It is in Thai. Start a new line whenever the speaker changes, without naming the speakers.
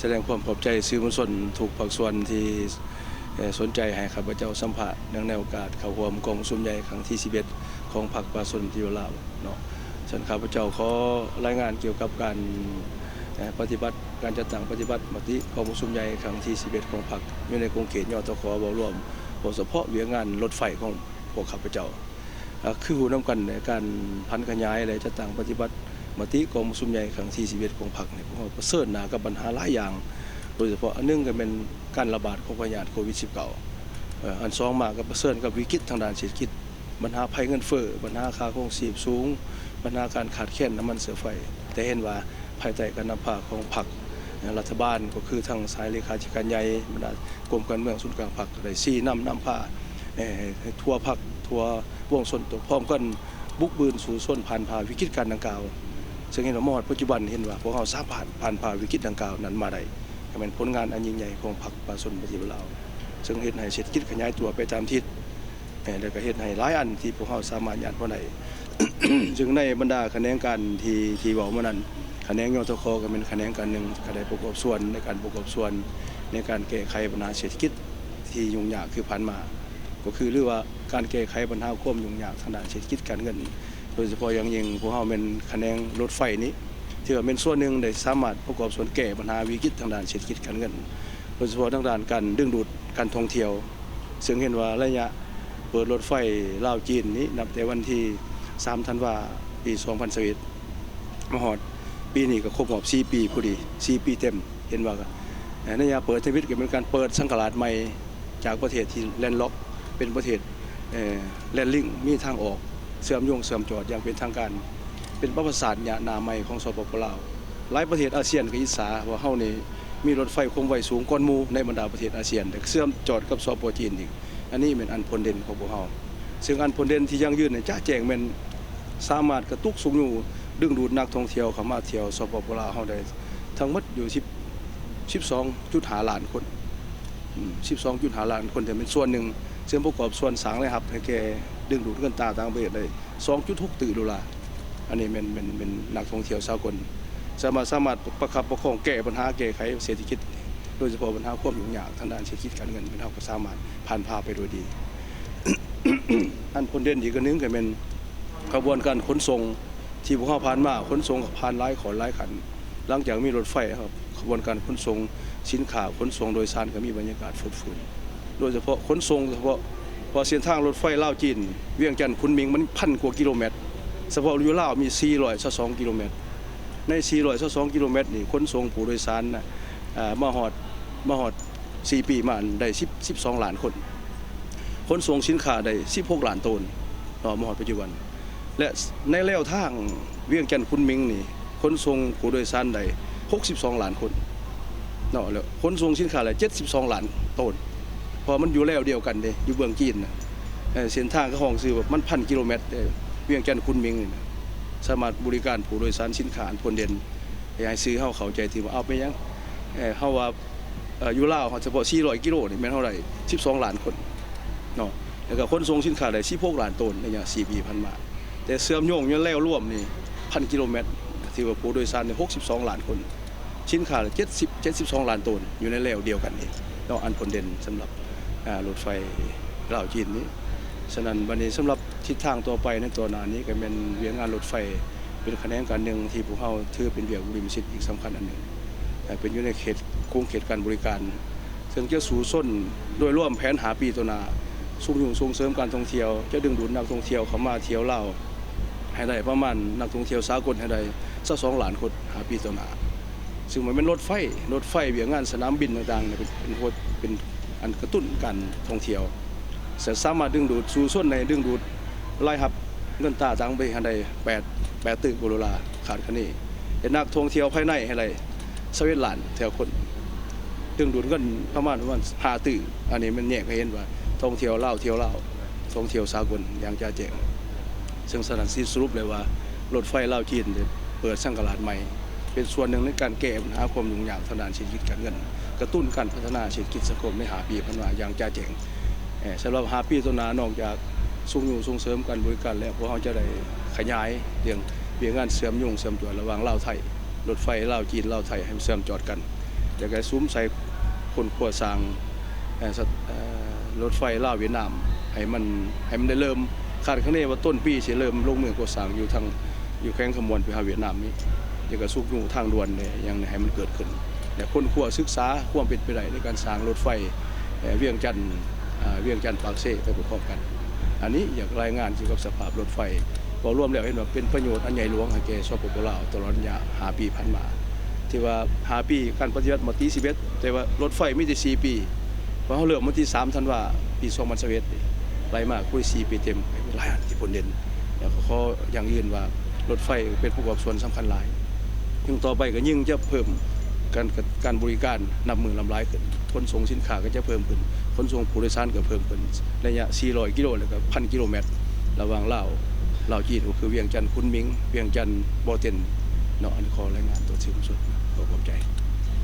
แสดงความขอบใจสื่อมวลชนทุกภาคส่วนที่สนใจให้ข้าพเจ้าสัมภาษณ์ในโอกาสเข้าร่วมกองประชุมใหญ่ครั้งที่11ของพรรคประชาชนที่ลาวเนาะฉันข้าพเจ้าขอรายงานเกี่ยวกับการปฏิบัติการจัดตั้งปฏิบัติมติกองประชุมใหญ่ครั้งที่11ของพรรคอยู่ในกรุงเขตยตคบ่ร่วมโดยเฉพาะเวียงงานรถไฟของพวกข้าพเจ้าคือหูนำกันในการพันขยายและจัดตั้งปฏิบัติมติกองประชุมใหญ่ครั้งที่11ของพรรคเนี่ยพวกเราประเสริฐหนากับปัญหาหลายอย่างโดยเฉพาะอันนึงก็เป็นการระบาดของพยาธิโควิด -19 อันสองมากับประเสริฐกับวิกฤตทางด้านเศรษฐกิจปัญหาภัยเงินเฟ้อปัญหาค่าครองชีพสูงปัญหาการขาดแคลนน้ำมันเสือไฟแต่เห็นว่าภายใต้การนำพาของพรรครัฐบาลก็คือทางสายเลขาธิการใหญ่บรรดากรมการเมืองศูนย์กลางพรรคได้ชี้นำพาทั่วพรรคทั่ววงชนตัวพร้อมกันบุกบืนสู่ส้นผ่านพาวิกฤตการดังกล่าวซึ่งเห็นว่ามอดปัจจุบันเห็นว่าพวกเราสามารถผ่านพาวิกฤตดังกล่าวนั้นมาได้เป็นผลงานอันยิ่งใหญ่ของพรรคประชาชนปฏิบัติลาวซึ่งเห็นให้เศรษฐกิจขยายตัวไปตามทิศแล้วก็เห็นให้หลายอันที่พวกเราสามารถยานพอได้ ซึ่งในบรรดาคะแนนการที่บอกมานั้นคะแนนยตคก็เป็นคะแนนการหนึ่งคะแนนประกอบส่วนในการประกอบส่วนในการแก้ไขปัญหาเศรษฐกิจที่ยุ่งยากคือผ่านมาก็คือเรื่องว่าการแก้ไขปัญหาความยุ่งยากทางด้านเศรษฐกิจการเงินโดยเฉพาะอย่างยิ่งพวกเราเป็นคะแนนรถไฟนี้ที่ว่าเป็นส่วนหนึ่งได้สามารถประกอบส่วนแก้ปัญหาวิกฤตทางด้านเศรษฐกิจการเงินโดยเฉพาะทางด้านการดึงดูดการท่องเที่ยวซึ่งเห็นว่าระยะเปิดรถไฟลาวจีนนี้นับแต่วันที่3 ธันวาคม ปี2021มาฮอดปีนี้ก็ครบรอบ4 ปีพอดี4 ปีเต็มเห็นว่าในยาเปิดทวิตก็เป็นการเปิดสังกัดใหม่จากประเทศที่แลนด์ล็อกเป็นประเทศแลนด์ลิงมีทางออกเสื่อมโยงเสื่อมจอดอย่างเป็นทางการเป็นประวัติศาสตร์หนาใหม่ของสปป.ลาวหลายประเทศอาเซียนก็อิจฉาว่าเฮานี่มีรถไฟความไวสูงกว่าหมู่ในบรรดาประเทศอาเซียนแต่เสื่อมจอดกับสปป.จีนอีกอันนี้เป็นอันผลเด่นของพวกเฮาซึ่งอันผลเด่นที่ยั่งยืนเนี่ยจ้าแจ้งแม่นสามารถกระตุกสูงอยู่ดึงดูดนักท่องเที่ยวเข้ามาเที่ยวสปป.ลาวเฮาได้ทั้งหมดอยู่12.5 ล้านคน12.5 ล้านคนแต่เป็นส่วนหนึ่งซึ่งประกอบส่วนสร้างเลยครับให้แก่ดึงดูดเงินตราต่างประเทศได้2.6 ตรีดอลลาร์อันนี้เป็นนักท่องเที่ยวสากลสามารถประคับประคองแก้ปัญหาแก้ไขเศรษฐกิจโดยเฉพาะปัญหาความยุ่งยากทางด้านเศรษฐกิจการเงินเป็นเฮาก็สามารถผ่านพาไปโดยดี อันผลเด่นอีกอันนึงก็เป็นกระบวนการขนส่งที่พวกเราผ่านมาขนส่งผ่านหลายขันหลังจากมีรถไฟครับกระบวนการขนส่งสินค้าขนส่งโดยสารก็มีบรรยากาศฟื้นโดยเฉพาะขนส่งเฉพาะพอเส้นทางรถไฟลาวจีนเวียงจันทน์คุนมิงมัน1,000 กว่ากิโลเมตรเฉพาะอยู่ลาวมี422 กิโลเมตรใน422 กิโลเมตรนี่ขนส่งผู้โดยสารมาฮอด4 ปีมาได้12 ล้านคนขนส่งสินค้าได้16 ล้านตันต่อมาฮอดปัจจุบันและในแนวทางเวียงจันทน์คุนมิงนี่ขนส่งผู้โดยสารได้62 ล้านคนเนาะแล้วขนส่งสินค้าได้72 ล้านตันพอมันอยู่แล้วเดียวกันเด้อยู่เบื้องจีนน่ะเส้นทางก็ห้องซื้อแบบมัน1,000 กิโลเมตรเวียงจันทน์คุนมิงนี่สามารถบริการผู้โดยสารสินค้าผลเด่นให้ซื้อเฮาเข้าใจที่ว่าเอาไปยังเฮาว่าอยู่ลาวเฉพาะ400 กิโลนี่แม่นเท่าไหร่12 ล้านคนเนาะแล้วก็ขนส่งสินค้าได้16 ล้านตันใน4 ปีผ่านมาแต่เสื่อมโยงอยู่แล้วรวมนี่1,000 กิโลเมตรที่ว่าผู้โดยสารนี่62 ล้านคนสินค้า72 ล้านตันอยู่ในแล้วเดียวกันนี่เนาะอันผลเด่นสำหรับรถไฟลาวจีนนี้ฉะนั้นวันนี้สำหรับทิศทางต่อไปในตัวหน้านี้ก็เป็นเวียงงานรถไฟเป็นคะแนนการหนึ่งที่พวกเราถือเป็นเวียงริมสิทธิ์อีกสำคัญอันหนึ่งเป็นอยู่ในเขตโครงเขตการบริการซึ่งจะสู่ส้นโดยร่วมแผนหาปีตัวหน้าส่งเสริมการท่องเที่ยวจะดึงดูดนักท่องเที่ยวเข้ามาเที่ยวลาวให้ได้ประมาณนักท่องเที่ยวสากลให้ได้22 ล้านคนหาปีตัวหน้าซึ่งมันเป็นรถไฟเวียงงานสนามบินต่างๆเป็นอันกระตุ้นการท่องเที่ยวสามารถดึงดูดสู่ส่วนในดึงดูดรายรับเงินตราต่างไปให้ได้8 ตึกดอลลาร์ขาดคะนี้เห็นนักท่องเที่ยวภายในให้ได้21 ล้านแถวคนดึงดูดเงินประมาณ5 ตึกอันนี้มันแยกให้เห็นว่าท่องเที่ยวลาวท่องเที่ยวสากลอย่างจ้าแจ้งซึ่งสถานที่สรุปเลยว่ารถไฟลาวจีนเปิดสังกัดใหม่เป็นส่วนหนึ่งในการแก้ปัญหาความยุ่งยากทางด้านเศรษฐกิจการเงินกระตุ้นการพัฒนาเศรษฐกิจสังคมใน5 ปีผ่านมาอย่างจ้าแจ้งสำหรับ5 ปีต้นหน้านอกจากส่งเสริมการบริการแล้วพวกเราจะได้ขยายเรื่องงานเชื่อมโยงเชื่อมตัวระหว่างลาวไทยรถไฟลาวจีนลาวไทยให้เชื่อมจอดกัน แต่ก็ซุ้มใส่คนขัวสร้างรถไฟลาวเวียดนามให้มันได้เริ่มคาดคะเนว่าต้นปีสิเริ่มลงมือก่อสร้างอยู่แข้งขมวนไปหาเวียดนามนี่เดี๋ยวก็สุกอยู่ทางด่วนเนี่ยยังให้มันเกิดขึ้นแต่คนขัวศึกษาความเป็นไปได้ในการสร้างรถไฟเวียงจันทน์ปากเซ่ไปประกอบกันอันนี้อยากรายงานเกี่ยวกับสภาพรถไฟพอรวมแล้วเห็นว่าเป็นประโยชน์อันใหญ่หลวงให้แก่สปปลาวตลอดระยะ5 ปีผ่านมาที่ว่า5 ปีการปฏิวัติมาที่11แต่ว่ารถไฟมีแต่4 ปีพอเขาเริ่มมาที่3 ธันวาปี2021ไล่มาคุย4 ปีเต็มหลายอันที่ผลเด่นแล้วก็เขาอย่างยืนว่ารถไฟเป็นประกอบส่วนสำคัญหลายยิ่งต่อไปก็ยิ่งจะเพิ่มการบริการนับมือลำลายขึ้นขนส่งสินค้าก็จะเพิ่มขึ้นขนส่งผู้โดยสารก็เพิ่มขึ้นระยะ400 กิโลแล้วก็1,000 กิโลเมตรระหว่างลาวจีนก็คือเวียงจันทน์คุนมิงเวียงจันทน์บ่อเต็นเนาะอันขอรายงานตัวที่สุดขอบใจ